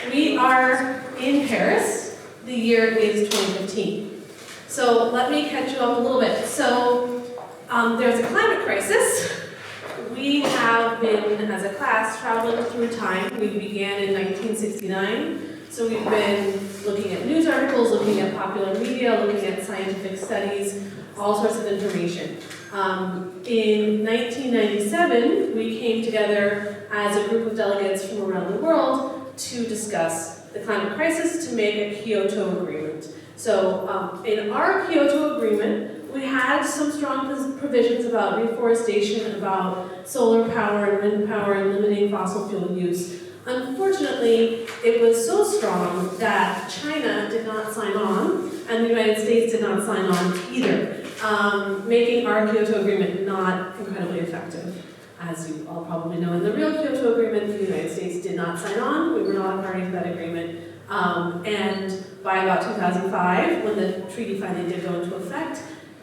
We are in Paris. The year is 2015. So let me catch you up a little bit. So there's a climate crisis. We have been, as a class, traveling through time. We began in 1969. So we've been looking at news articles, looking at popular media, looking at scientific studies, all sorts of information. In 1997, we came together as a group of delegates from around the world to discuss the climate crisis, to make a Kyoto Agreement. So in our Kyoto Agreement, we had some strong provisions about reforestation, about solar power and wind power, and limiting fossil fuel use. Unfortunately, it was so strong that China did not sign on, and the United States did not sign on either, making our Kyoto Agreement not incredibly effective. As you all probably know, in the real Kyoto Agreement, the United States did not sign on. We were not a party to that agreement. And by about 2005, when the treaty finally did go into effect,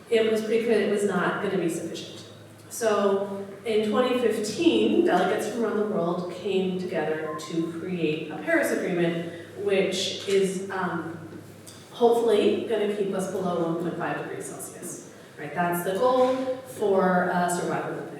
it was pretty clear it was not going to be sufficient. So in 2015, delegates from around the world came together to create a Paris Agreement, which is hopefully going to keep us below 1.5 degrees Celsius. Right? That's the goal for survival of the planet.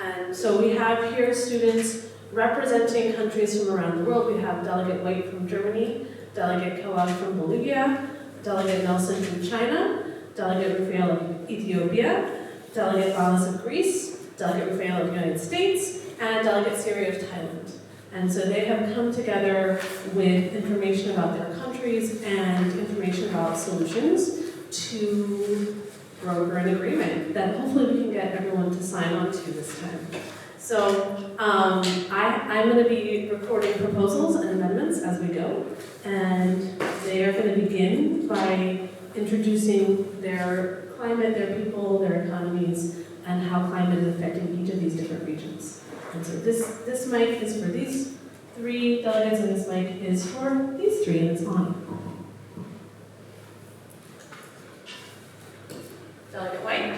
And so we have here students representing countries from around the world. We have Delegate White from Germany, Delegate Kawai from Bolivia, Delegate Nelson from China, Delegate Rafael of Ethiopia, Delegate Valis of Greece, Delegate Rafael of the United States, and Delegate Siri of Thailand. And so they have come together with information about their countries and information about solutions to broker an agreement that hopefully we can get everyone to sign on to this time. So I'm going to be recording proposals and amendments as we go, and they are going to begin by introducing their climate, their people, their economies, and how climate is affecting each of these different regions. And so this mic is for these three delegates, and this mic is for these three, and it's on. Delegate White.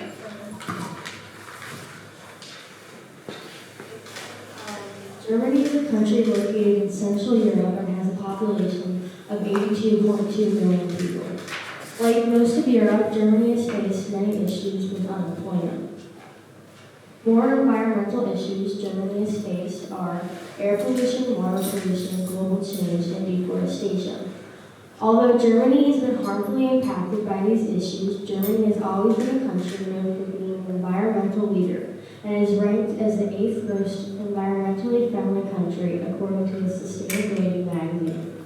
Germany is a country located in Central Europe and has a population of 82.2 million people. Like most of Europe, Germany has faced many issues with unemployment. More environmental issues Germany has faced are air pollution, water pollution, global change, and deforestation. Although Germany has been harmfully impacted by these issues, Germany has always been a country known for being an environmental leader and is ranked as the 8th most environmentally friendly country according to the Sustainability magazine.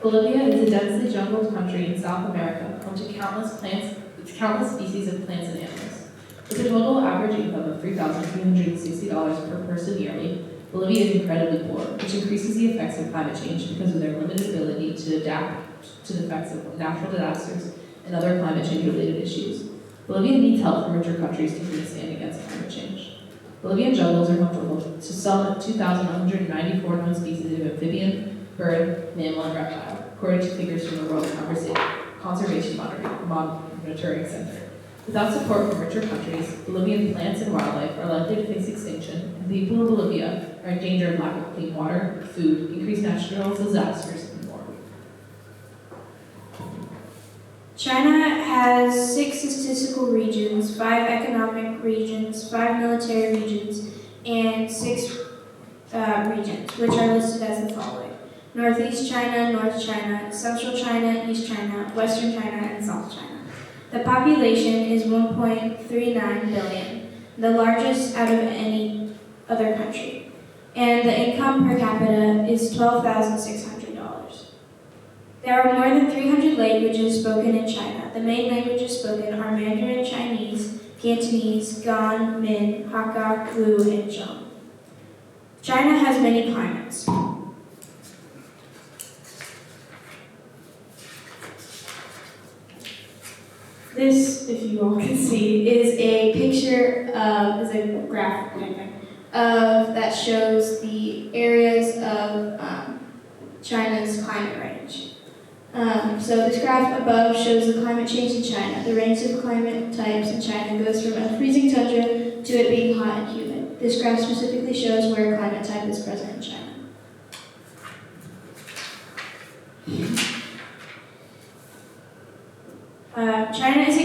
Bolivia is a densely jungled country in South America, home to countless species of plants and animals. With a total average income of $3,360 per person yearly, Bolivia is incredibly poor, which increases the effects of climate change because of their limited ability to adapt to the effects of natural disasters and other climate change-related issues. Bolivia needs help from richer countries to stand against climate change. Bolivian jungles are home to some 2,194 known species of amphibian, bird, mammal, and reptile, according to figures from the World Conservation Monitoring Center. Without support from richer countries, Bolivian plants and wildlife are likely to face extinction, and the people of Bolivia are in danger of lack of clean water, food, increased natural disasters, and more. China has 6 statistical regions, 5 economic regions, 5 military regions, and 6 regions, which are listed as the following: Northeast China, North China, Central China, East China, Western China, and South China. The population is 1.39 billion, the largest out of any other country, and the income per capita is $12,600. There are more than 300 languages spoken in China. The main languages spoken are Mandarin Chinese, Cantonese, Gan, Min, Hakka, Wu, and Zheng. China has many climates. This, if you all can see, is a picture is a graph that shows the areas of China's climate range. So this graph above shows the climate change in China. The range of climate types in China goes from a freezing tundra to it being hot and humid. This graph specifically shows where climate type is present in China. China is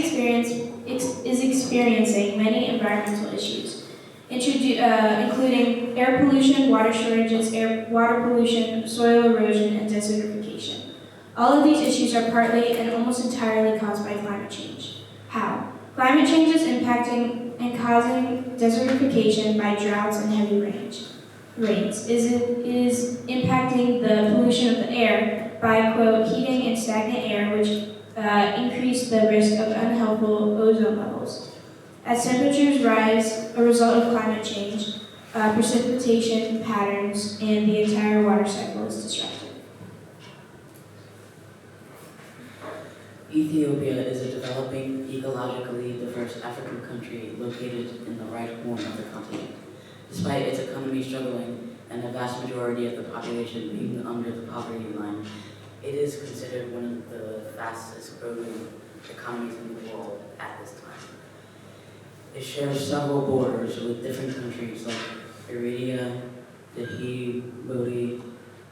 experiencing many environmental issues, including air pollution, water shortages, water pollution, soil erosion, and desertification. All of these issues are partly and almost entirely caused by climate change. How? Climate change is impacting and causing desertification by droughts and heavy rains. Is impacting the pollution of the air by, quote, heating and stagnant air, which increase the risk of unhelpful ozone levels. As temperatures rise, a result of climate change, precipitation patterns and the entire water cycle is disrupted. Ethiopia is a developing, ecologically diverse African country located in the right horn of the continent. Despite its economy struggling and the vast majority of the population being under the poverty line, it is considered one of the fastest growing economies in the world at this time. It shares several borders with different countries like Eritrea, Djibouti,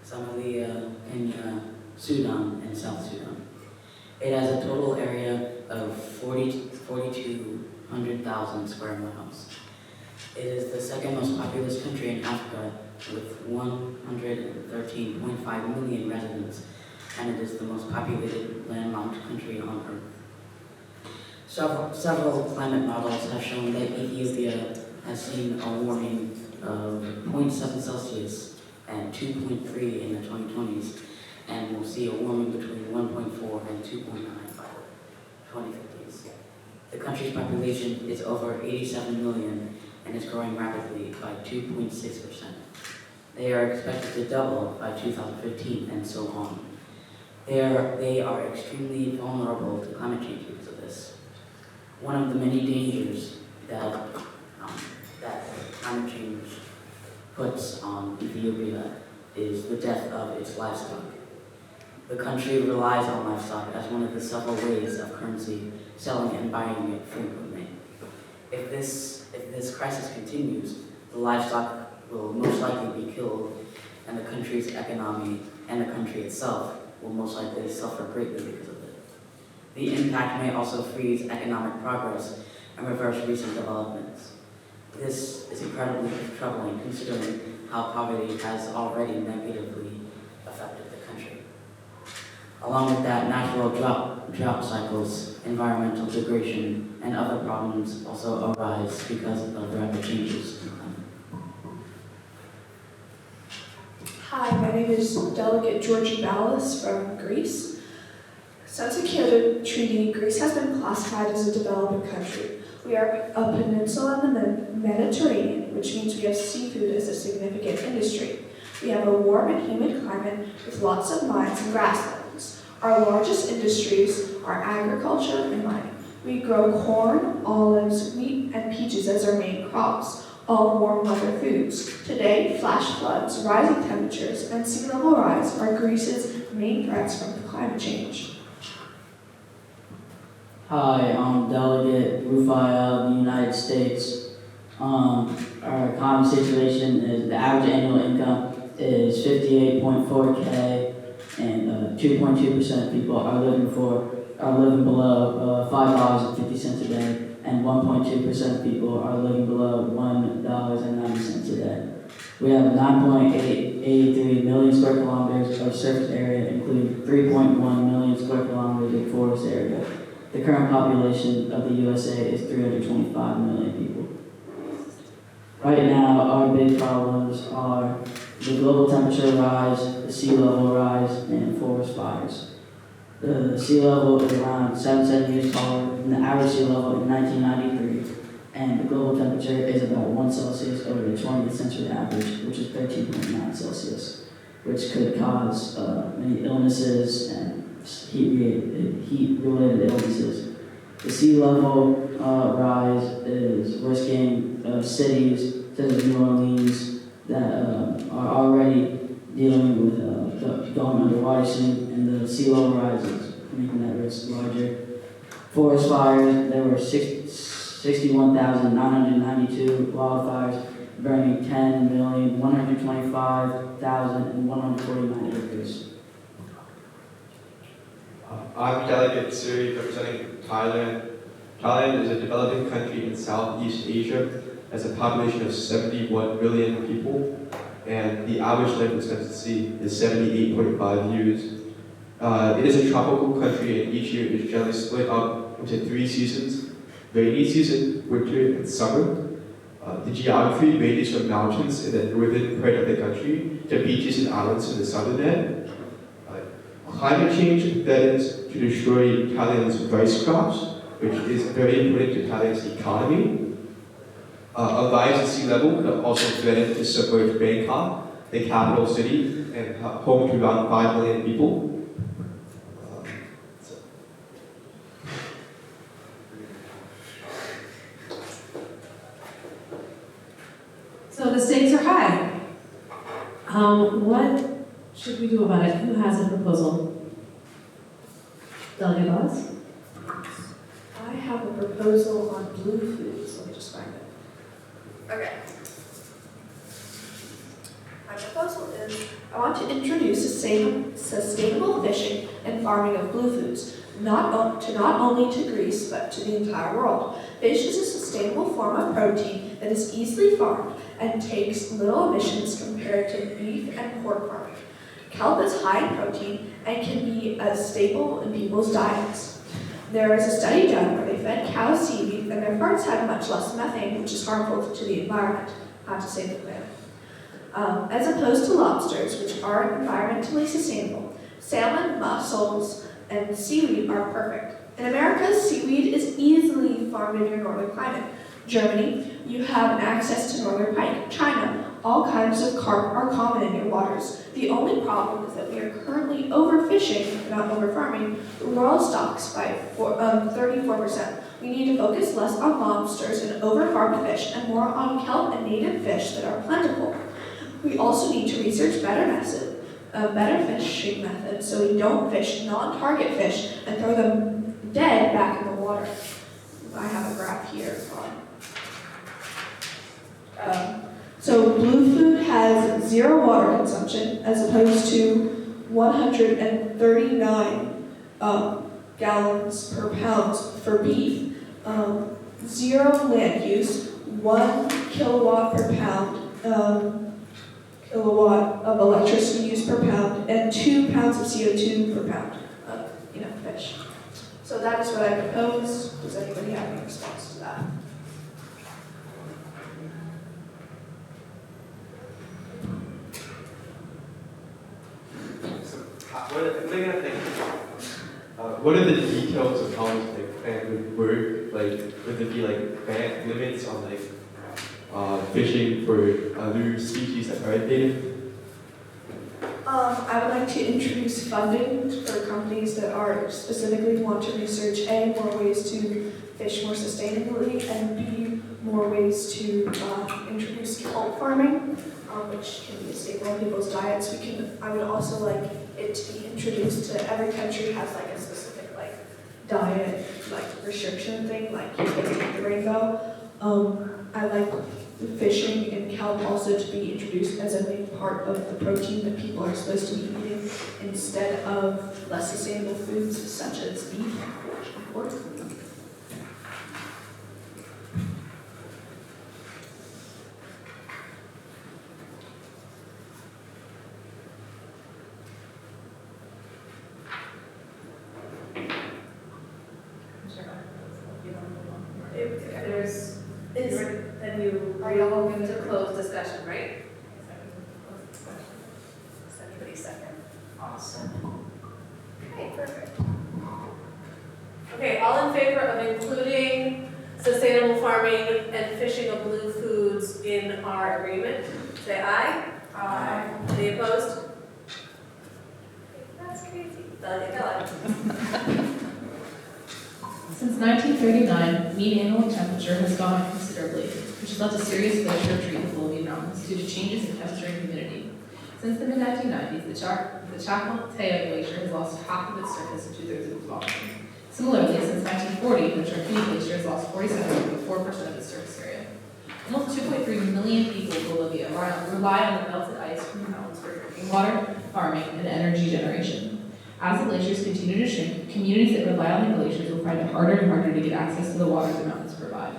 Somalia, Kenya, Sudan, and South Sudan. It has a total area of 4,200,000 square miles. It is the second most populous country in Africa with 113.5 million residents, and it is the most populated landlocked country on Earth. Several climate models have shown that Ethiopia has seen a warming of 0.7 Celsius and 2.3 in the 2020s, and will see a warming between 1.4 and 2.9 by the 2050s. The country's population is over 87 million and is growing rapidly by 2.6%. They are expected to double by 2015 and so on. They are extremely vulnerable to climate change because of this. One of the many dangers that climate change puts on Ethiopia is the death of its livestock. The country relies on livestock as one of the several ways of currency, selling and buying it frequently. If this crisis continues, the livestock will most likely be killed, and the country's economy and the country itself will most likely suffer greatly because of it. The impact may also freeze economic progress and reverse recent developments. This is incredibly troubling considering how poverty has already negatively affected the country. Along with that, natural drought cycles, environmental degradation, and other problems also arise because of rapid changes in climate. Hi, my name is Delegate Georgie Ballas from Greece. Since the Kyoto Treaty, Greece has been classified as a developing country. We are a peninsula in the Mediterranean, which means we have seafood as a significant industry. We have a warm and humid climate with lots of mines and grasslands. Our largest industries are agriculture and mining. We grow corn, olives, wheat, and peaches as our main crops, all warm weather foods. Today, flash floods, rising temperatures, and sea level rise are Greece's main threats from climate change. Hi, I'm Delegate Rufai of the United States. Our economic situation is the average annual income is 58.4K, and 2.2% of people are living below $5.50 a day, and 1.2% of people are living below $1.90 a day. We have 9.83 million square kilometers of surface area, including 3.1 million square kilometers of forest area. The current population of the USA is 325 million people. Right now, our big problems are the global temperature rise, the sea level rise, and forest fires. The sea level is around 7 centimeters taller than the average sea level in 1993, and the global temperature is about 1 Celsius over the 20th century average, which is 13.9 Celsius, which could cause many illnesses and heat-related illnesses. The sea level rise is risking cities such as New Orleans that are already dealing with going underwater soon, and the sea level rise is making that risk larger. Forest fires, there were 61,992 wildfires burning 10,125,149 acres. I'm Delegate Suri representing Thailand. Thailand is a developing country in Southeast Asia, has a population of 71 million people, and the average life expectancy is 78.5 years. It is a tropical country, and each year is generally split up into 3 seasons: rainy season, winter, and summer. The geography ranges from mountains in the northern part of the country to beaches and islands in the southern end. Climate change threatens to destroy Thailand's rice crops, which is very important to Thailand's economy. A rise in sea level could also threaten to submerge Bangkok, the capital city, and home to around 5 million people. So the stakes are high. What should we do about it? Who has a proposal? Delegate Laws? I have a proposal on blue foods. Let me just find it. Okay. My proposal is I want to introduce sustainable fishing and farming of blue foods, not only to Greece, but to the entire world. Fish is a sustainable form of protein that is easily farmed and takes little emissions compared to beef and pork farming. Kelp is high in protein and can be a staple in people's diets. There is a study done where they fed cows seaweed and their farts had much less methane, which is harmful to the environment, not to save the planet. As opposed to lobsters, which are environmentally sustainable, salmon, mussels, and seaweed are perfect. In America, seaweed is easily farmed in your northern climate. Germany, you have access to northern pike. China, all kinds of carp are common in your waters. The only problem is that we are currently overfishing, not overfarming, the world stocks by 34%. We need to focus less on lobsters and overfarmed fish and more on kelp and native fish that are plentiful. We also need to research better fishing methods so we don't fish non-target fish and throw them dead back in the water. I have a graph here on. So blue food has 0 water consumption as opposed to 139 gallons per pound for beef, 0 land use, 1 kilowatt per pound, kilowatt of electricity used per pound, and 2 pounds of CO2 per pound of fish. So that is what I propose. Does anybody have any response to that? What are the details of how this ban would work? Like, would there be like ban limits on like fishing for other species that are native? I would like to introduce funding for companies that are specifically want to research more ways to fish more sustainably, and B, more ways to introduce kelp farming, which can be a staple in people's diets. I would also like it to be introduced to every country has like a specific like diet like restriction thing, like you can eat the rainbow. I like fishing and kelp also to be introduced as a main part of the protein that people are supposed to be eating instead of less sustainable foods such as beef and pork. Then you are you open to close discussion, right? Does anybody second? Awesome. Okay, perfect. Okay, all in favor of including sustainable farming and fishing of blue foods in our agreement, say aye. Aye. Any opposed? That's crazy. Delegate Keller. Since 1939, mean annual temperature has gone up considerably, which has led to serious glacier retreat in the Bolivian mountains due to changes in temperature and humidity. Since the mid-1990s, the Chacaltaya Glacier has lost half of its surface and 2/3 of its volume. Similarly, since 1940, the Turkey Glacier has lost 47.4% of its surface area. Almost 2.3 million people in Bolivia rely on the melted ice from the mountains for drinking water, farming, and energy generation. As the glaciers continue to shrink, communities that rely on the glaciers will find it harder and harder to get access to the water the mountains provide.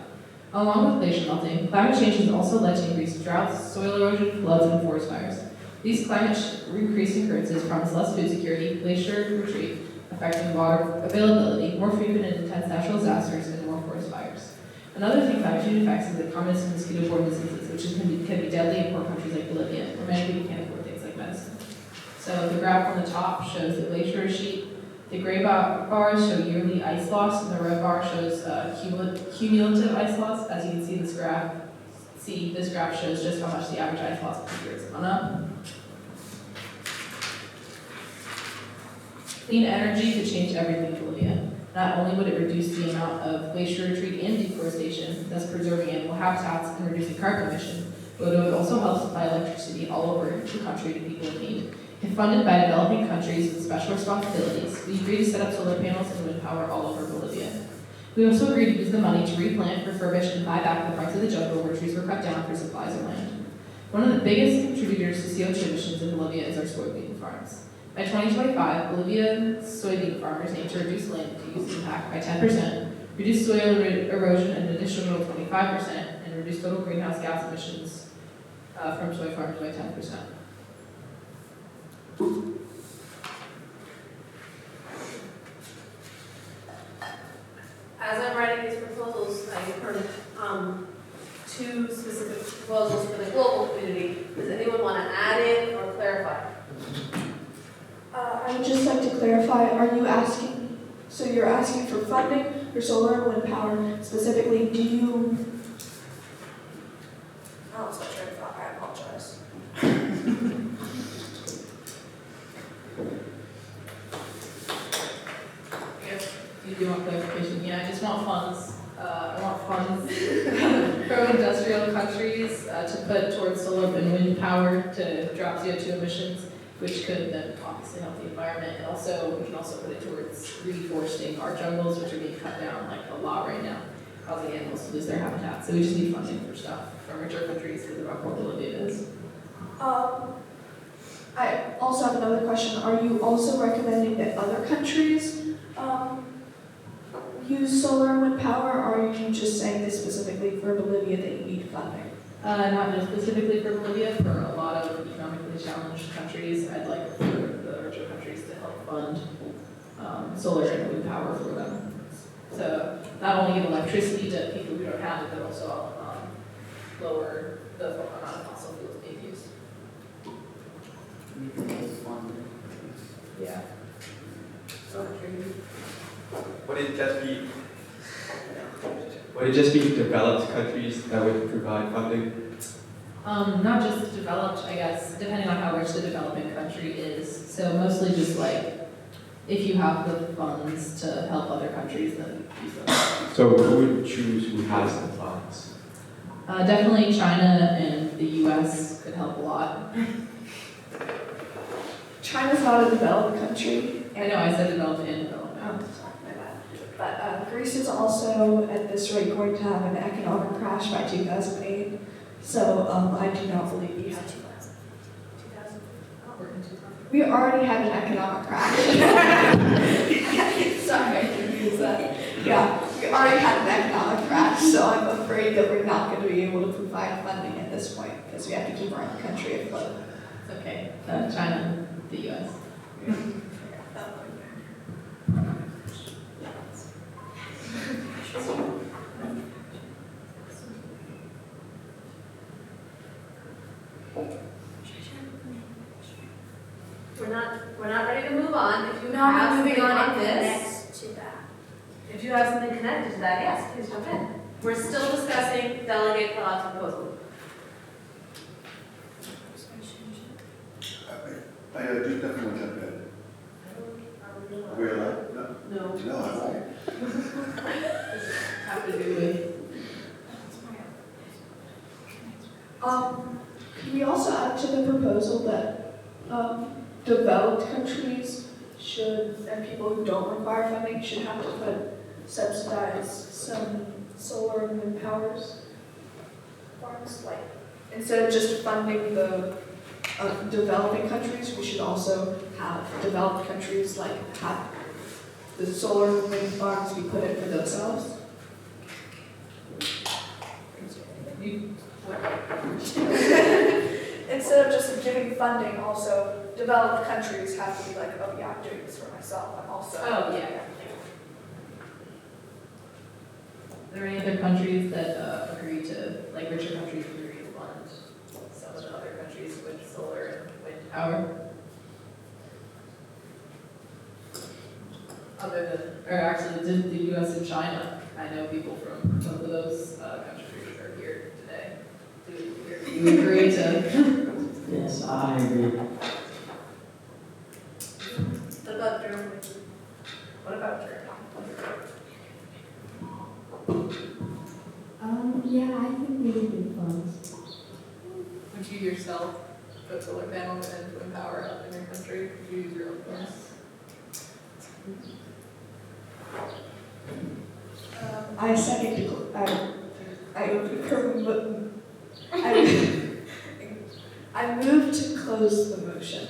Along with glacier melting, climate change has also led to increased droughts, soil erosion, floods, and forest fires. These climate increased occurrences promise less food security, glacier retreat, affecting water availability, more frequent and intense natural disasters, and more forest fires. Another thing climate change affects is the common mosquito-borne diseases, which can be deadly in poor countries like Bolivia, where many people can't afford things like medicine. So the graph on the top shows the glacier sheet. The gray bars show yearly ice loss, and the red bar shows cumulative ice loss. As you can see, this graph shows just how much the average ice loss per year has gone up. Clean energy could change everything in Bolivia. Not only would it reduce the amount of glacier retreat and deforestation, thus preserving animal habitats and reducing carbon emission, but it would also help supply electricity all over the country to people in need. If funded by developing countries with special responsibilities, we agree to set up solar panels and wind power all over Bolivia. We also agreed to use the money to replant, refurbish, and buy back the parts of the jungle where trees were cut down for supplies of land. One of the biggest contributors to CO2 emissions in Bolivia is our soybean farms. By 2025, Bolivian soybean farmers aim to reduce land use impact by 10%, reduce soil erosion an additional 25%, and reduce total greenhouse gas emissions from soy farms by 10%. As I'm writing these proposals, I heard two specific proposals for the global community. Does anyone want to add in or clarify? I would just like to clarify, are you asking, so you're asking for funding for solar and wind power, specifically, do you, I lost my train of thought, I apologize. You do want clarification? Yeah, I just want funds. I want funds from industrial countries to put towards solar and wind power to drop CO2 emissions, which could then obviously help the environment. And also, we can also put it towards reforesting our jungles, which are being cut down like a lot right now, causing animals to lose their habitat. So we just need funding for stuff from richer countries because of how poor Bolivia is. I also have another question. Are you also recommending that other countries use solar and wind power, or are you just saying this specifically for Bolivia that you need funding? Not just specifically for Bolivia, for a lot of economically challenged countries, I'd like for the richer countries to help fund solar and wind power for them. So not only give electricity to people who don't have it, but also lower the amount of fossil fuels being used. Yeah. Would it just be developed countries that would provide funding? Not just developed, I guess, depending on how rich the developing country is. So mostly just like, if you have the funds to help other countries, then use them. So who would choose who has the funds? Definitely China and the US could help a lot. China's not a developed country. I know, I said developed and development. Oh, sorry, my bad. But Greece is also, at this rate, going to have an economic crash by 2008. So I do not believe we have 2000. We already had an economic crash. Sorry, I confused that. Yeah, we already had an economic crash, so I'm afraid that we're not going to be able to provide funding at this point because we have to keep our own country afloat. It's okay. China, the US. We're not ready to move on. If you No, have I'm moving something on on this, next to that. if you have something connected to that, yes, please jump in. We're still discussing delegate Palat's proposal. I do definitely want to jump in. We're allowed? No. No. No, I won't. Have to do with. Can we also add to the proposal that developed countries should, and people who don't require funding, should have to subsidize some solar and wind powers? farms, like, instead of just funding the developing countries, we should also have developed countries like have the solar and wind farms be put in for themselves. Instead of just giving funding, also developed countries have to be like, oh yeah, I'm doing this for myself. I'm also. Oh, yeah. Are there any other countries that agree to, like richer countries agree to fund some of the other countries with solar and wind power? Other than, or actually, did the US and China? I know people from both of those countries are here today. Do you agree to? Yes, I agree. What about Germany? What about Germany? Yeah, I think we would do funds. Would you yourself put solar panels and wind power up in your country? Would you use your own funds? I second. I move to close the motion.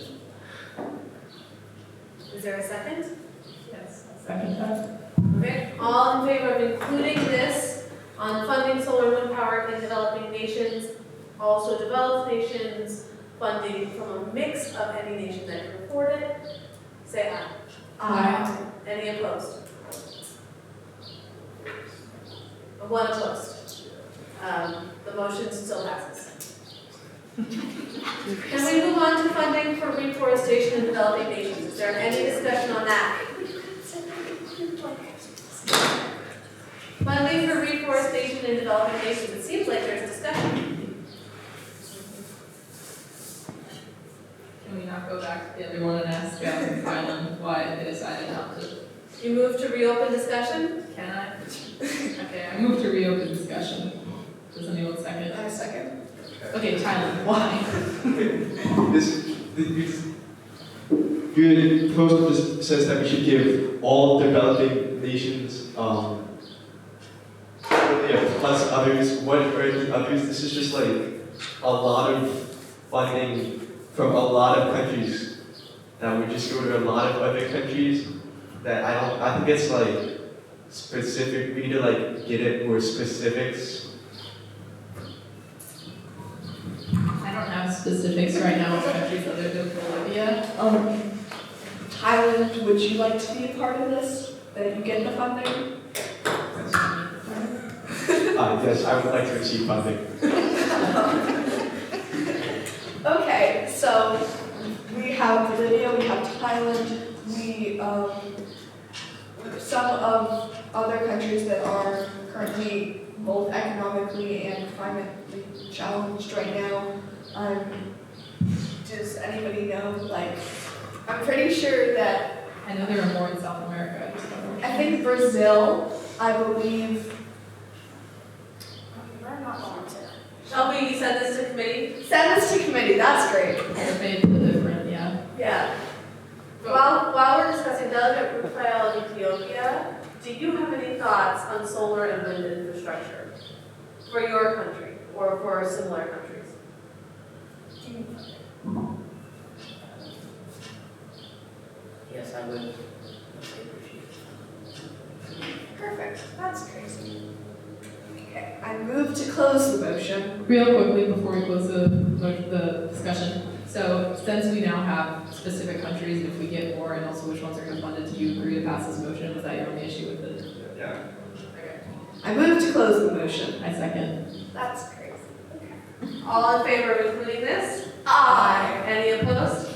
Is there a second? Yes. Second that. Okay, all in favor of including this on funding solar and wind power in developing nations, also developed nations, funding from a mix of any nation that can afford it, say aye. Aye. Any opposed? One opposed. The motion still passes. Can we move on to funding for reforestation in developing nations? Is there any discussion on that? Funding for reforestation in developing nations. It seems like there's discussion. Can we not go back to the other one and ask Thailand why they decided not to? You move to reopen discussion? Can I? Okay, I move to reopen discussion. Does anyone second? I second. Okay, Thailand, why? Your post just says that we should give all developing nations, plus others. What are the others? This is just like a lot of funding from a lot of countries that would just go to a lot of other countries. That I think it's like specific. We need to like get it more specifics. I don't have specifics right now of countries other than Bolivia. Thailand, would you like to be a part of this? That you get the funding? Yes, I would like to receive funding. Okay, so we have Bolivia, we have Thailand, some of other countries that are currently both economically and climatically challenged right now. Does anybody know? Like, I'm pretty sure that I know there are more in South America. I just don't know. I think Brazil, I believe. I'm not volunteering. Shelby, you send this to committee? Send this to committee. That's great. They're paid different, yeah. Yeah. While we're discussing Delegate Rafael of Ethiopia, do you have any thoughts on solar and wind infrastructure for your country or for similar countries? Yes, I would. Perfect. That's crazy. Okay. I move to close the motion. Real quickly before we close the discussion. So since we now have specific countries, and if we get more, and also which ones are going to fund it, do you agree to pass this motion? Was that your only issue with it? Yeah. Okay. I move to close the motion. I second. That's crazy. Okay. All in favor of including this? Aye. Any opposed?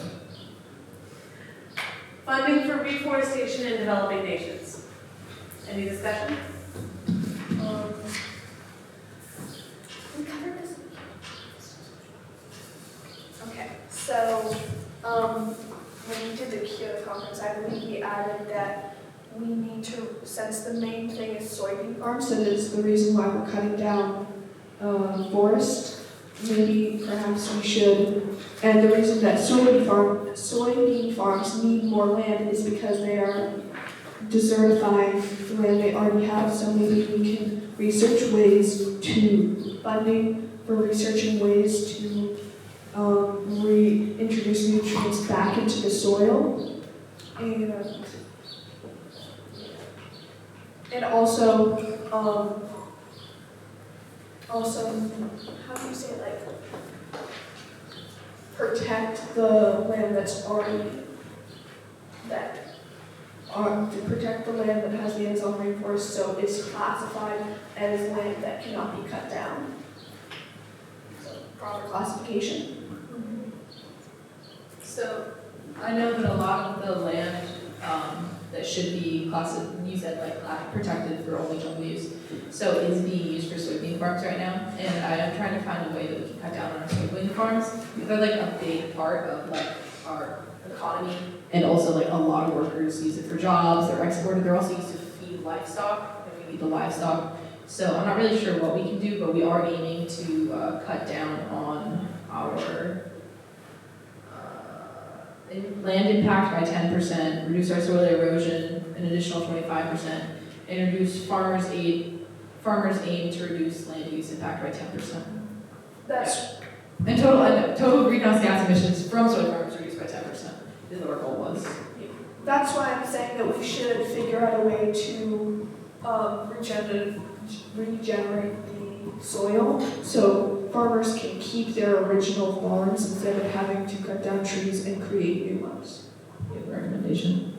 Funding for reforestation in developing nations. Any discussion? We covered this. Okay, so when we did the Kyoto conference, I believe we added that we need to, since the main thing is soybean farms, that is the reason why we're cutting down forest, maybe perhaps we should, and the reason that soybean farms need more land is because they are desertifying the land they already have, so maybe we can research ways to funding for researching ways to reintroduce nutrients back into the soil. And also, how do you say, like, protect the land that's already, to protect the land that has the Amazon rainforest, so it's classified as land that cannot be cut down. So, proper classification. So I know that a lot of the land that should be you said like protected for only jungle use, so is being used for soybean farms right now. And I am trying to find a way that we can cut down on our soybean farms. They're like a big part of like our economy, and also like a lot of workers use it for jobs. They're exported. They're also used to feed livestock, and we need the livestock. So I'm not really sure what we can do, but we are aiming to cut down on our land impact by 10%, reduce our soil erosion an additional 25%, and reduce farmers aim to reduce land use impact by 10%. That's And total greenhouse gas emissions from soil farms reduced by 10% is what our goal was. That's why I'm saying that we should figure out a way to regenerate the soil so farmers can keep their original farms instead of having to cut down trees and create new ones. You have a recommendation?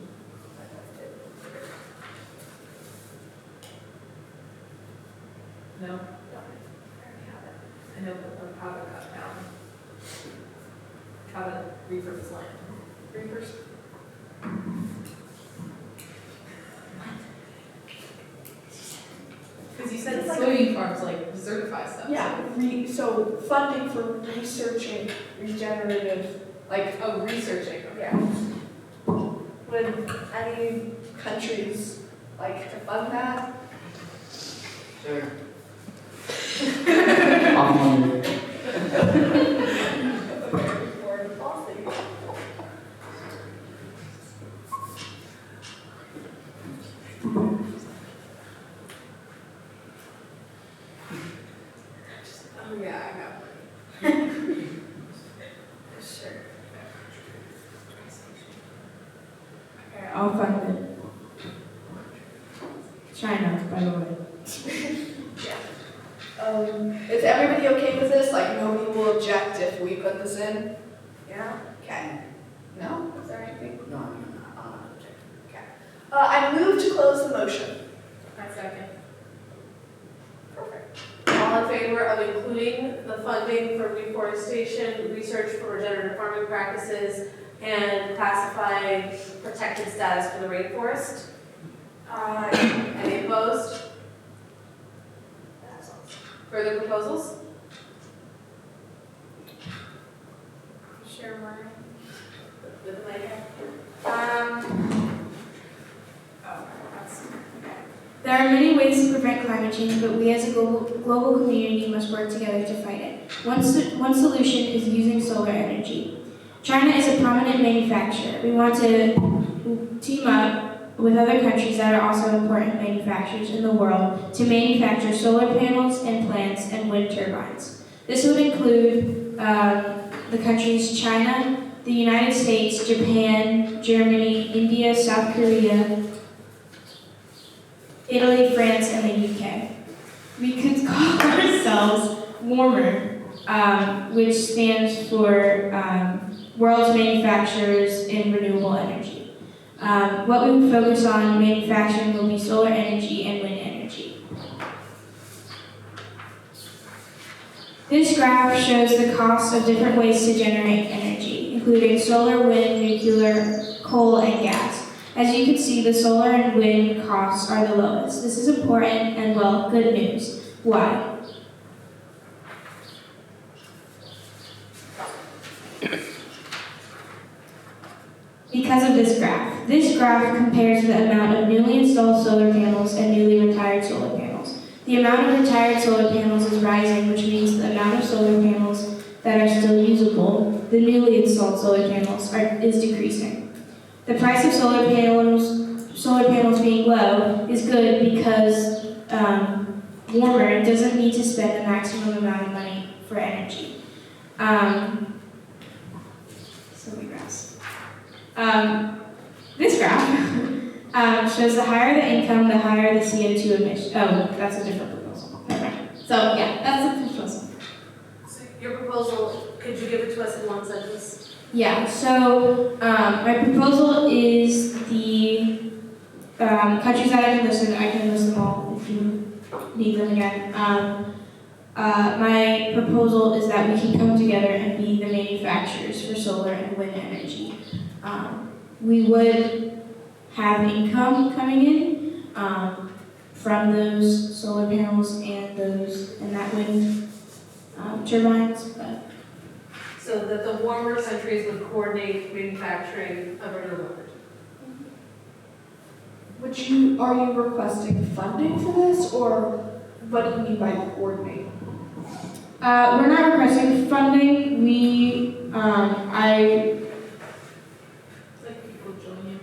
No? I know how to cut down. How to repurpose land. Because you said soybean farms like certify stuff. Yeah, so funding for researching regenerative, like, researching. yeah. Would any countries like to fund that? Sure. I'll Foreign policy. Oh yeah, I got one. Sure. Okay, I'll fund it. China, by the way. Is everybody okay with this? Like, nobody will object if we put this in? Yeah? Okay. No? Is there anything? No, I'm not objecting. Okay. I move to close the motion. My second. Perfect. All in favor of including the funding for reforestation, research for regenerative farming practices, and classifying protected status for the rainforest? Any opposed? Further proposals? Share mine. With the mic. There are many ways to prevent climate change, but we as a global community must work together to fight it. One solution is using solar energy. China is a prominent manufacturer. We want to team up with other countries that are also important manufacturers in the world to manufacture solar panels and plants and wind turbines. This would include the countries China, the United States, Japan, Germany, India, South Korea, Italy, France, and the UK. We could call ourselves Warmer, which stands for World's Manufacturers in Renewable Energy. What we would focus on manufacturing will be solar energy and wind energy. This graph shows the cost of different ways to generate energy, including solar, wind, nuclear, coal, and gas. As you can see, the solar and wind costs are the lowest. This is important and, well, good news. Why? Because of this graph. This graph compares the amount of newly installed solar panels and newly retired solar panels. The amount of retired solar panels is rising, which means the amount of solar panels that are still usable, the newly installed solar panels, is decreasing. The price of solar panels being low is good because Warmer doesn't need to spend the maximum amount of money for energy. So many graphs. This graph shows the higher the income, the higher the CO2 emission. Oh, that's a different proposal. Never mind. So yeah, that's the proposal. So your proposal, could you give it to us in one sentence? Yeah, so my proposal is the countries that I can list them all if you need them again. My proposal is that we can come together and be the manufacturers for solar and wind energy. We would have income coming in from those solar panels and that wind turbines. But So that the warmer countries would coordinate manufacturing of renewable energy. Are you requesting funding for this, or what do you mean by coordinate? we're not requesting funding. It's like people join you.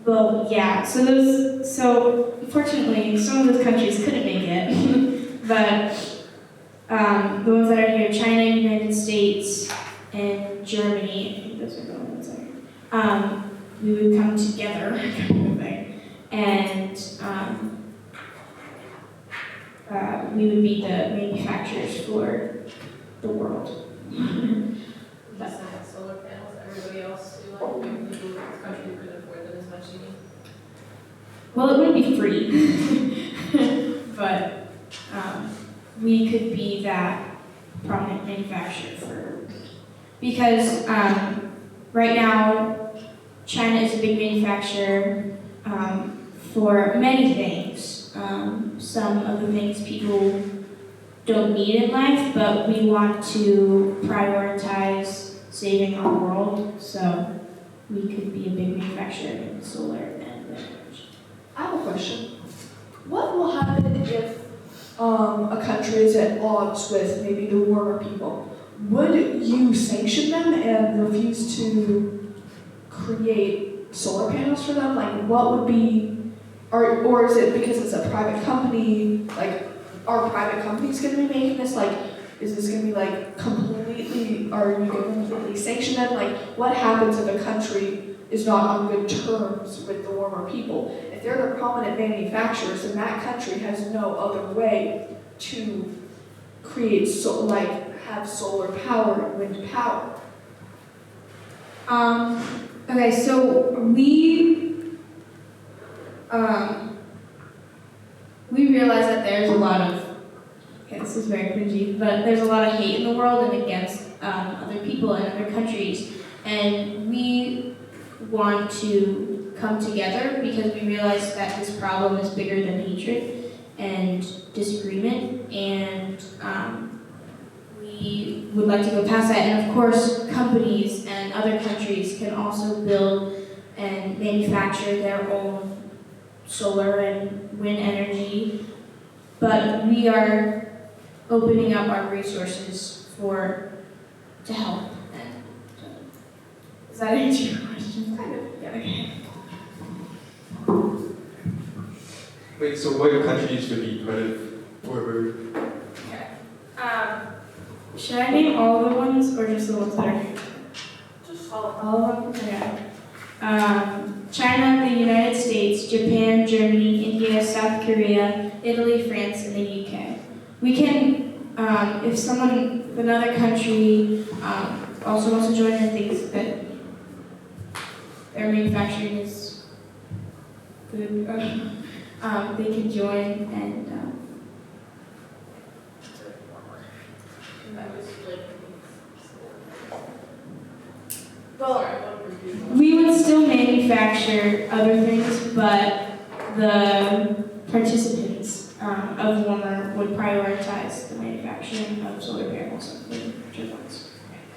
Well, yeah. So unfortunately, some of those countries couldn't make it, but the ones that are here, China, United States, and Germany, I think those are the ones that are, we would come together, kind of thing, and we would be the manufacturers for the world. Just like solar panels, everybody else do like maybe people in this country couldn't afford them as much as you. Well, it wouldn't be free, but we could be that prominent manufacturer because right now China is a big manufacturer for many things. Some of the things people don't need in life, but we want to prioritize saving our world, so we could be a big manufacturer in solar and wind energy. I have a question. What will happen if a country is at odds with maybe the warmer people? Would you sanction them and refuse to create solar panels for them? Like, what would be, or is it because it's a private company, like, are private companies going to be making this? Like, is this going to be like completely, are you going to completely sanction them? Like, what happens if a country is not on good terms with the warmer people? If they're the prominent manufacturers, then that country has no other way to create, have solar power and wind power. Okay, so we realize that there's a lot of, okay, this is very cringy, but there's a lot of hate in the world and against other people in other countries, and we want to come together because we realize that this problem is bigger than hatred and disagreement, and we would like to go past that. And of course, companies and other countries can also build and manufacture their own solar and wind energy, but we are opening up our resources to help. And does that answer your question? Kind of, yeah. Okay. Wait, so what countries would be part of forward? Should I name all the ones or just the ones that are here? Just all All of them? Okay. China, the United States, Japan, Germany, India, South Korea, Italy, France, and the UK. We can, if another country also wants to join and thinks that their manufacturing is good, they can join and That was like. Well, Sorry, what were you doing? we would still manufacture other things, but the participants of warmer would prioritize the manufacturing of solar panels and wind turbines.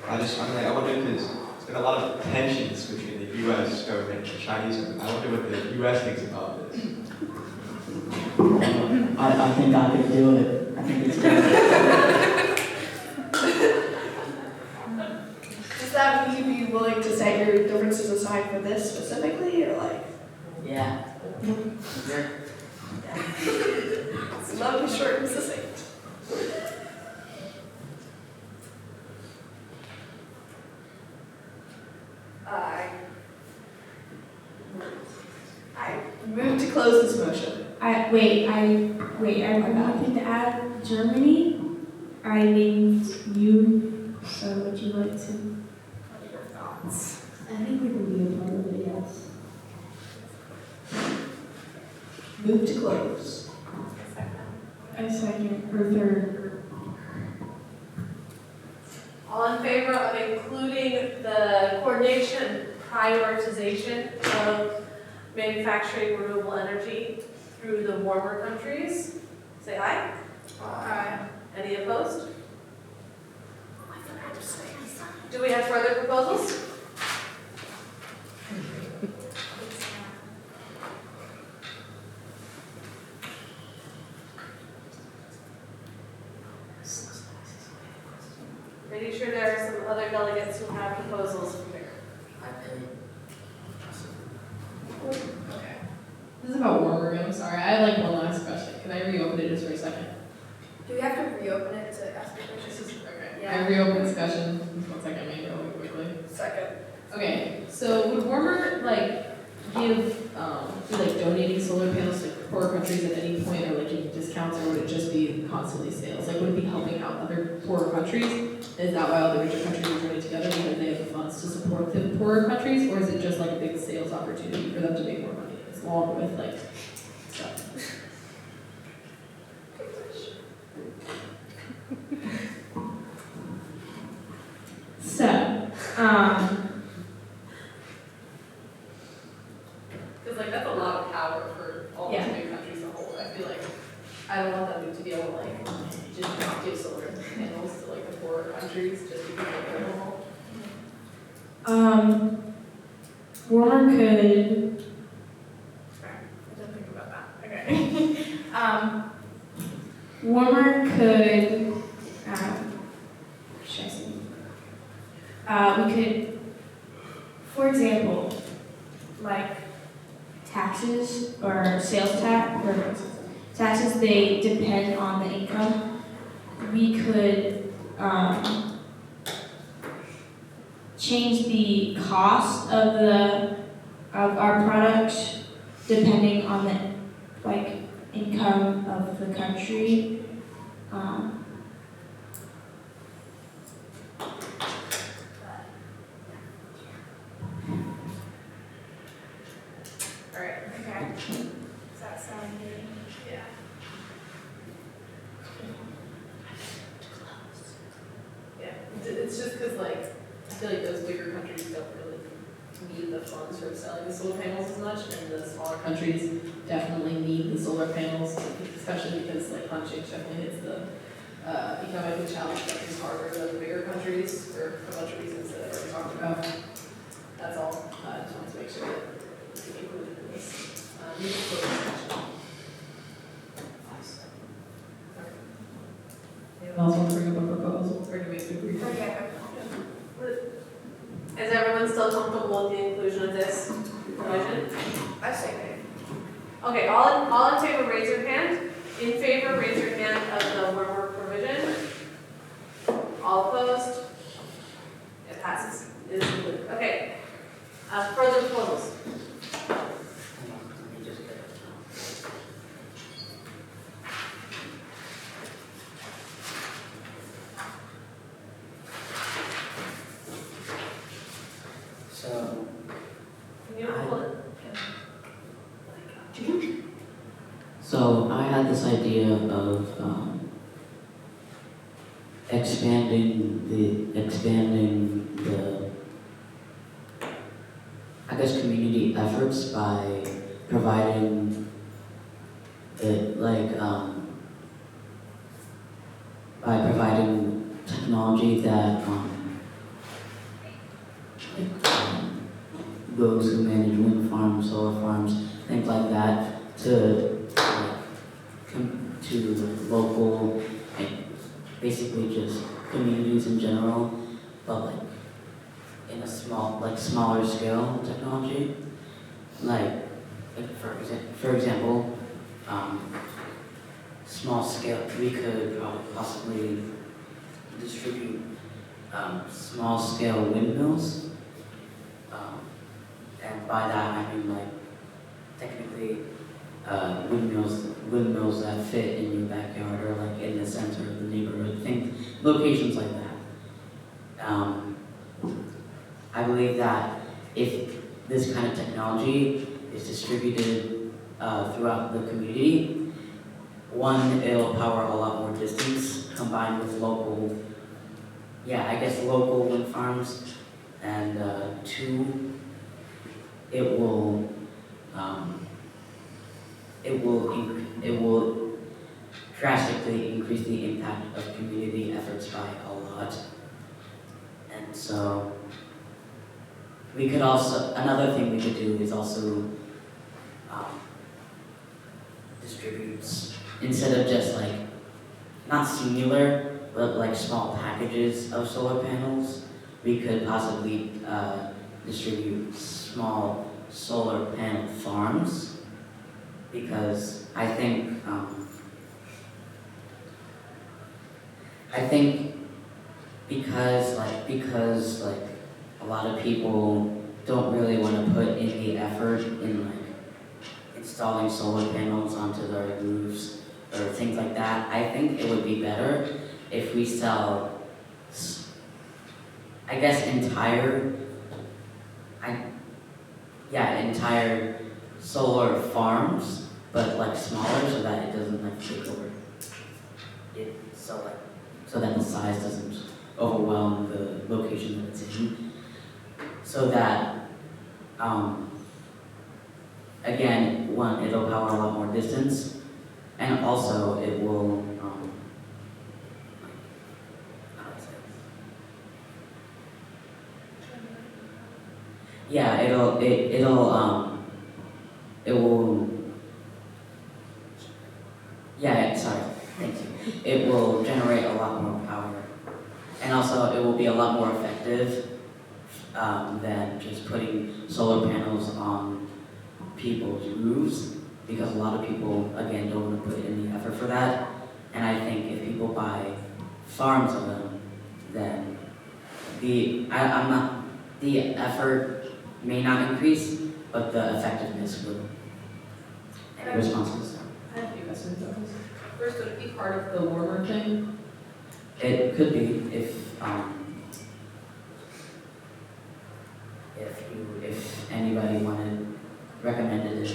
I wonder because there's been a lot of tensions between the U.S. government and the Chinese government. I wonder what the U.S. thinks about this. I think I could do it. I think it's good. Does that mean you'd be willing to set your differences aside for this specifically, or like? Yeah. It's not be short and succinct. close this motion. I have anything to add. Germany, I named you, so would you like to? What are your thoughts? I think we can be a part of it, yes. Move to close. I second, or third. All in favor of including the coordination, prioritization of manufacturing renewable energy through the warmer countries? Say aye. Aye. Any opposed? Do we have further proposals? Pretty sure there are some other delegates who have proposals from here. This is about warmer room, sorry. I have like one last question. Can I reopen it just for a second? Do we have to reopen it to ask a This question? is, okay. Yeah. I reopen discussion. Just 1 second, maybe really quickly. Second. Okay, so would warmer give be donating solar panels to poor countries at any point, or give discounts, or would it just be constantly sales? Would it be helping out other poorer countries? Is that why all the richer countries are joining together because they have the funds to support the poorer countries, or is it just a big sales opportunity for them to make more money, along with stuff? So, Because that's a lot of power for all these big countries to hold. I feel like I don't want them to be able to just not give solar panels to the poorer countries just because they're normal. Warner could, I didn't think about that. Okay. Warmer could, should I say? We could, for example, taxes or sales tax, or taxes, they depend on the income. We could, change the cost of our product depending on the income of the country. Alright, okay. Does that sound good? Yeah. Yeah, it's just because I feel like those bigger countries don't really need the funds for selling the solar panels as much, and the smaller countries definitely need the solar panels, especially because climate change definitely hits the economically challenged countries harder than the bigger countries for a bunch of reasons that I've already talked about. That's all. I just wanted to make sure that we included in this. Need to close discussion. Anyone else want to bring up a proposal, or do we have to agree? Okay. Is everyone still comfortable with the inclusion of this provision? I say nay. Okay, all in favor, raise your hand. In favor, raise your hand of the warmer provision. All opposed? It passes. It is included. Okay. Further proposals? Hang on, let me just get it. So, Can you pull it? So I had this idea of expanding the community efforts by providing technology that those who manage wind farms, solar farms, things like that, to local, basically just communities in general, but in a smaller scale technology. For example, small scale, we could probably possibly distribute small scale windmills. And by that I mean technically windmills that fit in your backyard or like in the center of the neighborhood, locations like that. I believe that if this kind of technology is distributed throughout the community, one, it'll power a lot more distance combined with local wind farms, and two, it will drastically increase the impact of community efforts by a lot. And so another thing we could do is also distribute, instead of just like, not singular, but like small packages of solar panels, we could possibly distribute small solar panel farms, because I think because a lot of people don't really want to put in the effort in like installing solar panels onto their roofs or things like that. I think it would be better if we sell, I guess, entire solar farms, but like smaller, so that it doesn't like take over it, so that the size doesn't overwhelm the location that it's in, so that again, one, it'll power a lot more distance, and also it will it will generate a lot more power, and also it will be a lot more effective than just putting solar panels on people's roofs, because a lot of people, again, don't want to put in the effort for that. And I think if people buy farms of them, then the effort may not increase, but the effectiveness will. Any responses? I have a few questions about this. First, would it be part of the warmer thing? It could be if anybody recommended it,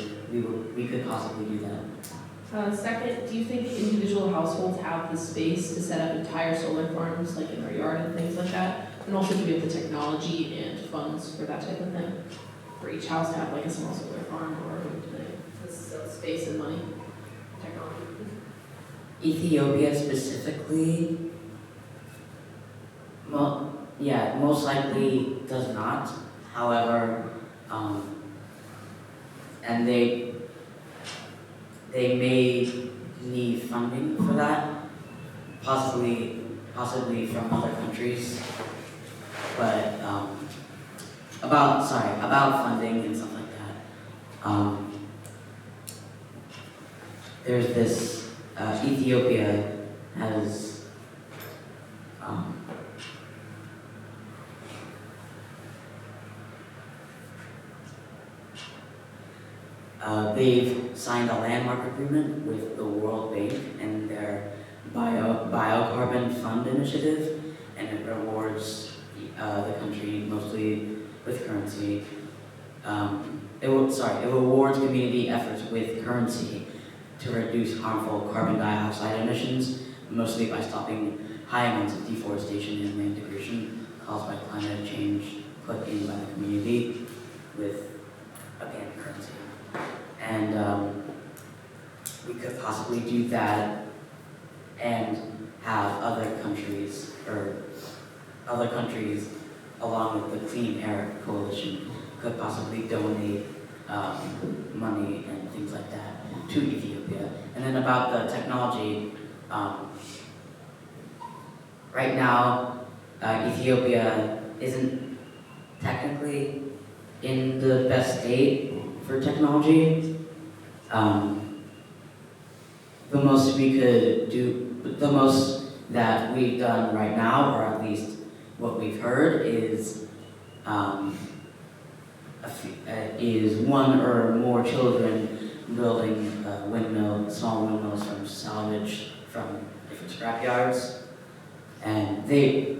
we could possibly do that. Second, do you think individual households have the space to set up entire solar farms, like in their yard and things like that? And also, do we have the technology and funds for that type of thing? For each house to have like a small solar farm, or do they have space and money, technology? Ethiopia specifically, most likely does not. However, and they may need funding for that, possibly from other countries. But about funding and stuff like that. There's this Ethiopia has they've signed a landmark agreement with the World Bank and their biocarbon fund initiative, and it rewards the country mostly with currency. It rewards community efforts with currency to reduce harmful carbon dioxide emissions, mostly by stopping high amounts of deforestation and land degradation caused by climate change put in by the community with, again, currency. And we could possibly do that and have other countries along with the Clean Air Coalition could possibly donate money and things like that to Ethiopia. And then about the technology, right now Ethiopia isn't technically in the best state for technology. The most that we've done right now, or at least what we've heard, is one or more children building small windmills from salvage from different scrapyards, and they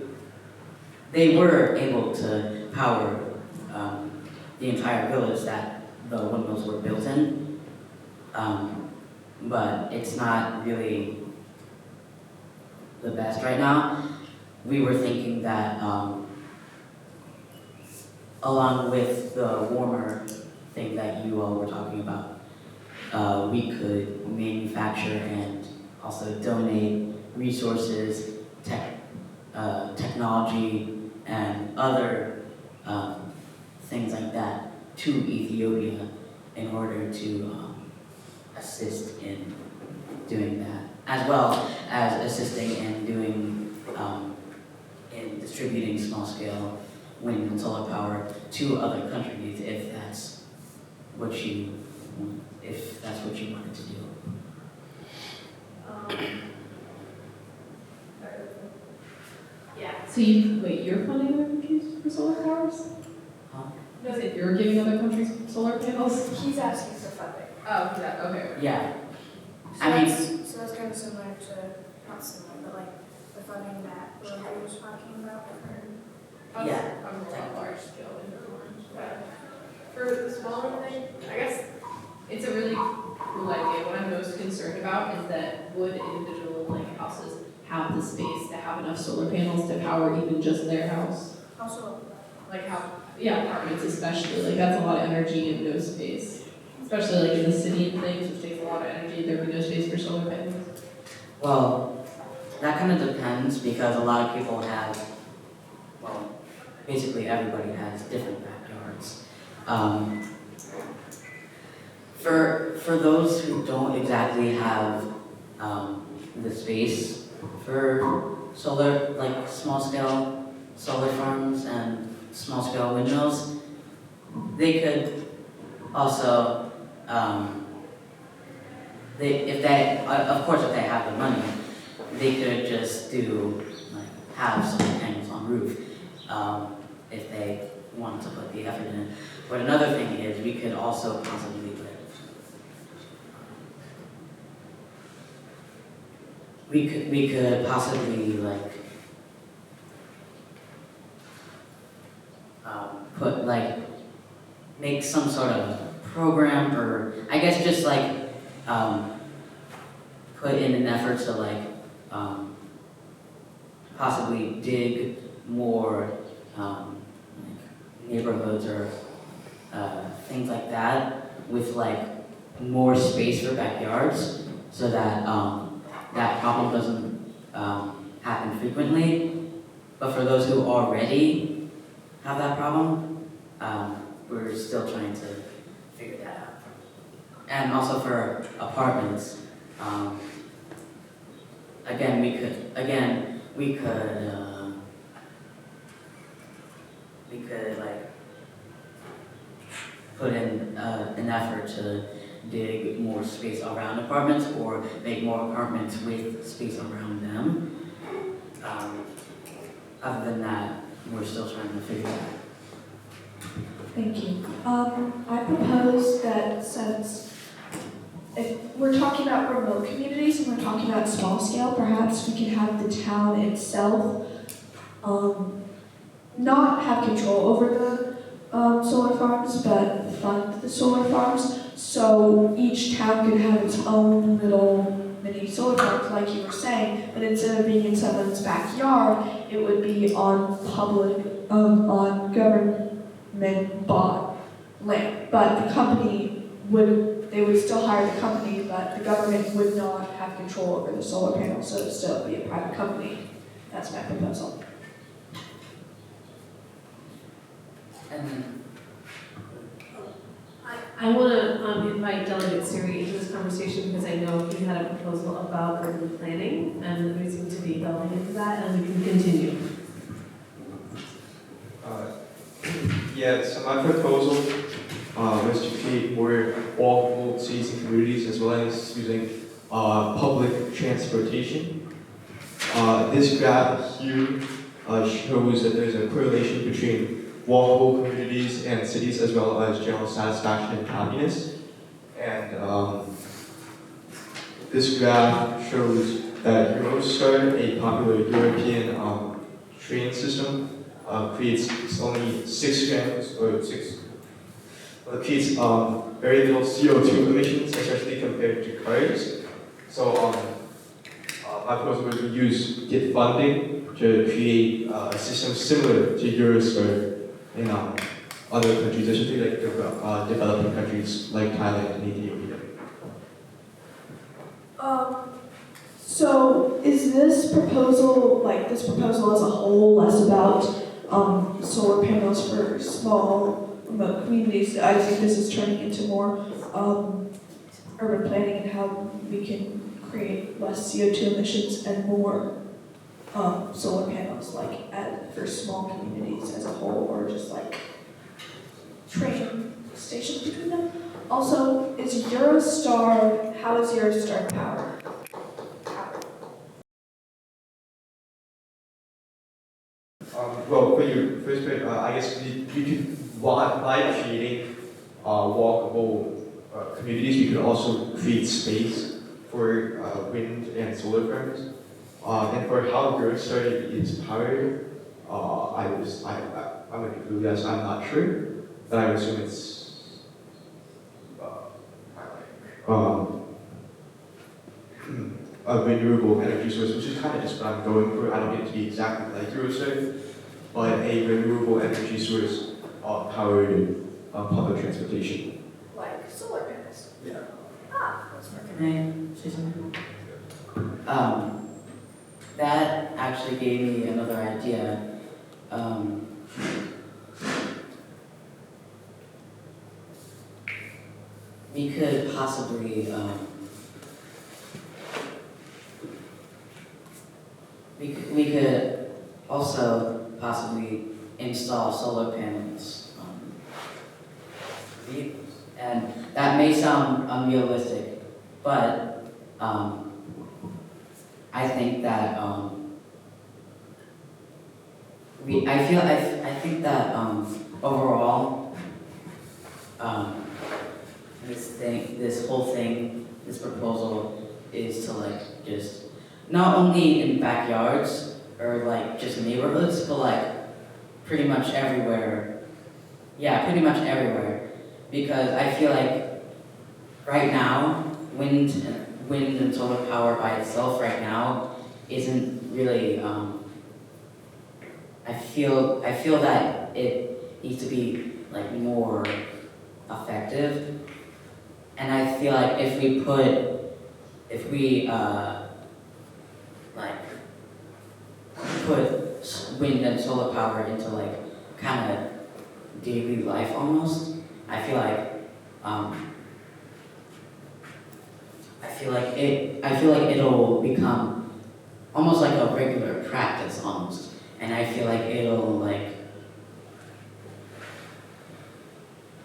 were able to power the entire village that the windmills were built in, but it's not really the best right now. We were thinking that along with the warmer thing that you all were talking about, we could manufacture and also donate resources, technology, and other things like that to Ethiopia in order to assist in doing that, as well as assisting in doing in distributing small-scale wind and solar power to other countries if that's what you wanted to do. Yeah. So you're funding other countries for solar powers? Huh? No, that you're giving other countries solar panels? He's asking for funding. Oh, yeah, okay. Yeah. So I mean- that's kind of similar to, not similar, but like the funding that Rosie was talking about for. Yeah. I'm more large scale but for the smaller thing, I guess it's a really cool idea. What I'm most concerned about is that would individual houses have the space to have enough solar panels to power even just their house? Also, Apartments especially, that's a lot of energy and no space. Especially in the city and things, which takes a lot of energy, there'd be no space for solar panels. Well, that kind of depends because a lot of people have, basically everybody has different backyards. For those who don't exactly have the space for solar, like small-scale solar farms and small-scale windmills, they could also, if they have the money, they could just have solar panels on roof if they want to put the effort in. But another thing is we could also possibly we could possibly make some sort of program, or I guess just put in an effort to possibly dig more neighborhoods or things like that with more space for backyards, so that that problem doesn't happen frequently. But for those who already have that problem, we're still trying to figure that out. And also for apartments, we could put in an effort to dig more space around apartments or make more apartments with space around them. Other than that, we're still trying to figure it out. Thank you. I propose that since if we're talking about remote communities and we're talking about small scale, perhaps we can have the town itself not have control over the solar farms, but fund the solar farms. So each town could have its own little mini solar farms, like you were saying, but instead of being in someone's backyard, it would be on on government bought land. But the company they would still hire the company, but the government would not have control over the solar panels, so it would still be a private company. That's my proposal. And I want to invite Delegate Siri into this conversation because I know he had a proposal about urban planning, and we seem to be delving into that, and we can continue. So my proposal was to create more walkable cities and communities, as well as using public transportation. This graph here shows that there's a correlation between walkable communities and cities, as well as general satisfaction and happiness. And this graph shows that Eurostar, a popular European train system, creates only 6 grams or 6. Well, it creates very little CO2 emissions, especially compared to cars. So my proposal would use get funding to create a system similar to Eurostar in other countries, especially like developing countries like Thailand and Ethiopia. So is this proposal as a whole less about solar panels for small remote communities? I think this is turning into more urban planning and how we can create less CO2 emissions and more solar panels for small communities as a whole, or just like train stations between them. Also, how is Eurostar powered? Well, for your first point, I guess we could, by creating walkable communities, we could also create space for wind and solar farms. And for how Eurostar is powered, I'm going to conclude yes, I'm not sure, but I would assume it's a renewable energy source, which is kind of just what I'm going for. I don't get it to be exactly like Eurostar, but a renewable energy source powered public transportation. Like solar panels. Yeah. Can I say something? That actually gave me another idea. We could possibly we could also possibly install solar panels on vehicles, and that may sound unrealistic, but I think that I think that overall this whole thing, this proposal is to just not only in backyards or just neighborhoods, but pretty much everywhere. Yeah, pretty much everywhere, because I feel like right now wind and solar power by itself right now isn't really. I feel that it needs to be more effective, and I feel like if we put wind and solar power into kind of daily life almost, I feel like it'll become almost like a regular practice almost, and I feel like it'll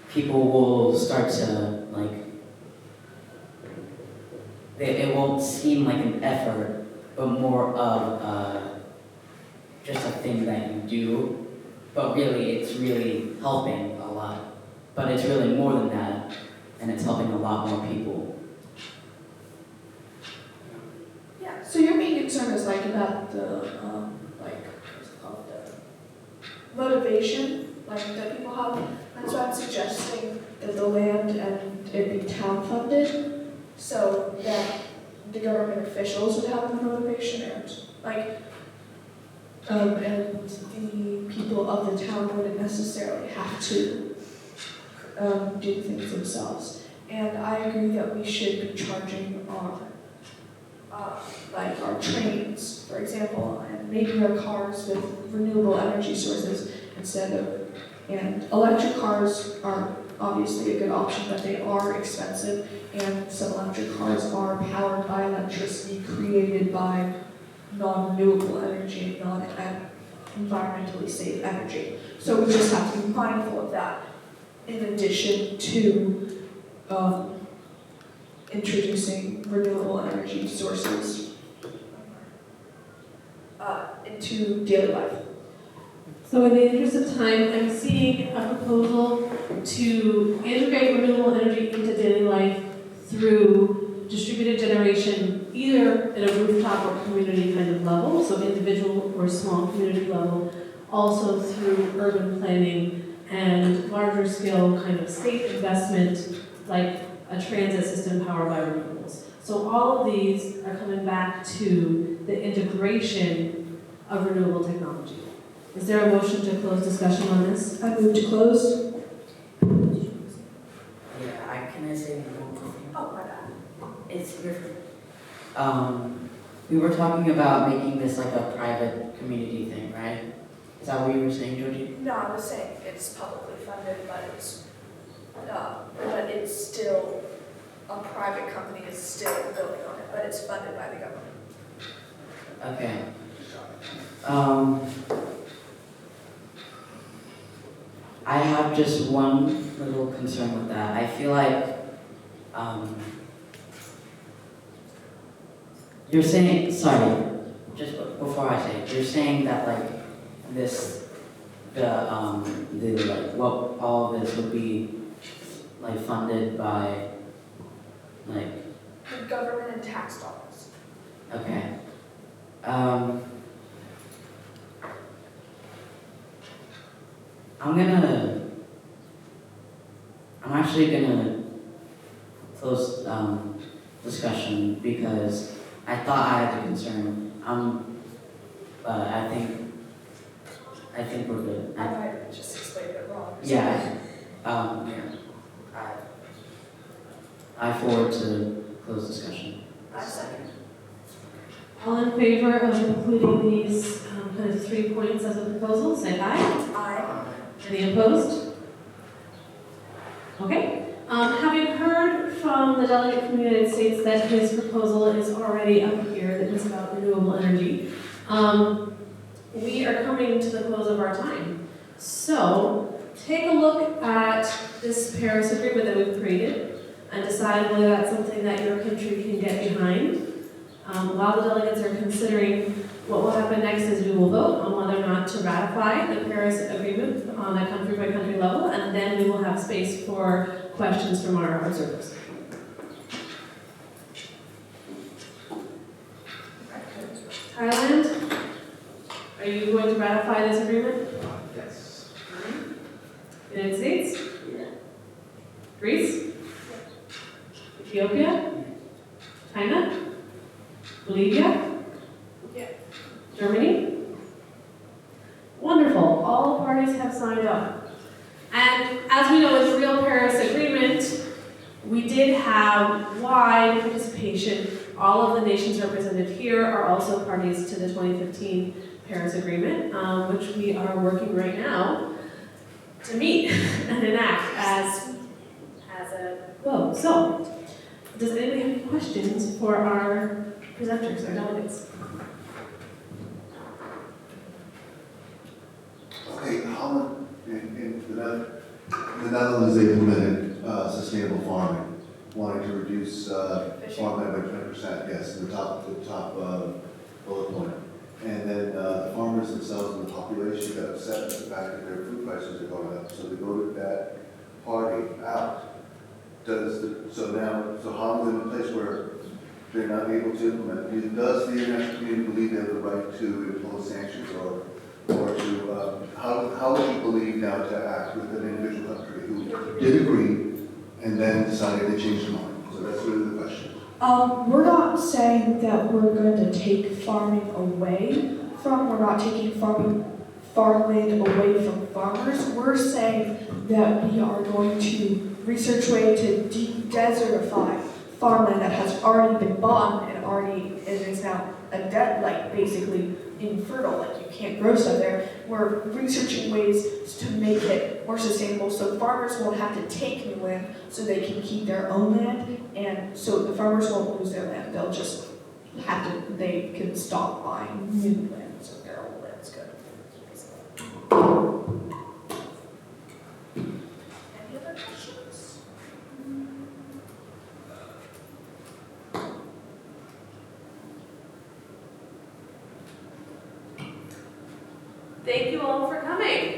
people will start to it won't seem like an effort, but more of just a thing that you do, but really it's really helping a lot. But it's really more than that, and it's helping a lot more people. Yeah. So your main concern is about the what's it called, the motivation that people have. That's why I'm suggesting that the land and it be town funded, so that the government officials would have the motivation and the people of the town wouldn't necessarily have to do things themselves. And I agree that we should be charging our trains, for example, and maybe our cars with renewable energy sources and electric cars are obviously a good option, but they are expensive, and some electric cars are powered by electricity created by non-renewable energy, non-environmentally safe energy. So we just have to be mindful of that, in addition to introducing renewable energy sources into daily life. So in the interest of time, I'm seeing a proposal to integrate renewable energy into daily life through distributed generation, either at a rooftop or community kind of level, so individual or small community level, also through urban planning and larger scale kind of state investment, like a transit system powered by renewables. So all of these are coming back to the integration of renewable technology. Is there a motion to close discussion on this? I move to close. Yeah, can I say one more thing? Oh, my bad. It's your, we were talking about making this like a private community thing, right? Is that what you were saying, Georgie? No, I was saying it's publicly funded, but it's still, a private company is still building on it, but it's funded by the government. Okay. I have just one little concern with that. I feel like, you're saying, sorry, just before I say it, you're saying that like this, like what all of this would be like funded by, like, The government and tax dollars. okay. I'm actually gonna close discussion because I thought I had a concern. But I think we're good. I might just explain it wrong. Yeah. I forward to close discussion. I second. All in favor of including these kind of 3 points as a proposal, say aye. Aye. Any opposed? Okay. Having heard from the delegate from the United States that his proposal is already up here, that is about renewable energy, we are coming to the close of our time. So take a look at this Paris Agreement that we've created and decide whether that's something that your country can get behind. While the delegates are considering, what will happen next is we will vote on whether or not to ratify the Paris Agreement on a country-by-country level, and then we will have space for questions from our observers. Thailand, are you going to ratify this agreement? Yes. United States? Greece? Ethiopia? China? Bolivia? Yeah. Germany? Wonderful. All parties have signed up. And as we know, with the real Paris Agreement, we did have wide participation. All of the nations represented here are also parties to the 2015 Paris Agreement, which we are working right now to meet and enact as a globe. So, does anybody have any questions for our presenters, our delegates? Okay, how in the Netherlands they implemented sustainable farming, wanting to reduce farmland by 20%. Yes, the top bullet point. And then the farmers themselves and the population got upset with the fact that their food prices are going up, so they voted that party out. So Holland's in a place where they're not able to implement. Does the international community believe they have the right to impose sanctions or to, how would you believe now to act with an individual country who did agree and then decided to change their mind? So that's really the question. We're not saying that we're going to take farming away from, we're not taking farmland away from farmers. We're saying that we are going to research a way to de-desertify farmland that has already been bought and is now basically infertile, like you can't grow stuff there. We're researching ways to make it more sustainable so farmers won't have to take new land so they can keep their own land, and so the farmers won't lose their land. They'll just they can stop buying new land so their old land's good. Any other questions? Thank you all for coming. coming.